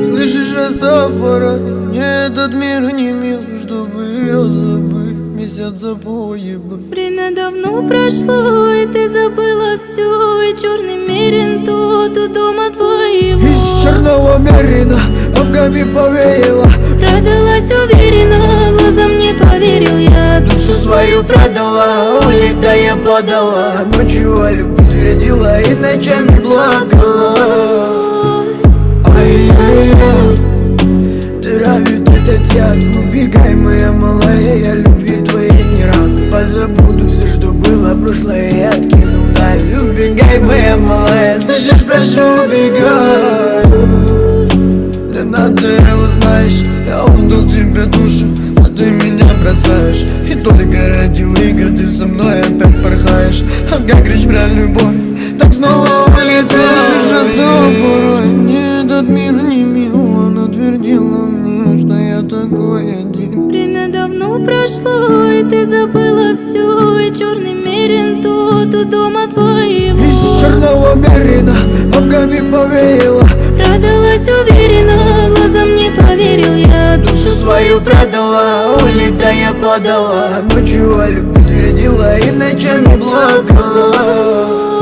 Слышишь, Растафарай, мне этот мир не мил, чтобы ее забыть, месяц запои бы. Время давно прошло, и ты забыла все, и черный мерин тот у дома твоего. Из черного мерина бабками повеяло, Продалась уверенно, глазам не поверил я. душу свою продала, улетая подала. Ночью о любви твердила и ночами плакала. Ай-яй-яй, ты равит этот яд. Убегай, моя малая, я любви твоей не рад. Позабуду все, что было прошлое, и откину вдаль. Убегай, моя малая, слышишь, прошу, убегай. Мне надоело, знаешь, я отдал тебе душу, а ты меня бросаешь. И только ради игр ты со мной опять порхаешь. А как речь про любовь, так снова улетаешь. Растафарай, мне этот мир не мил, она твердила мне, что я такой один. Время давно прошло, и ты забыла все, и черный мерин тот у дома твоего. Из черного мерина бабками повеяло, Продалась уверенно, глазам не поверил я. душу свою продала, улетая подала. Ночью о любви твердила и ночами плакала.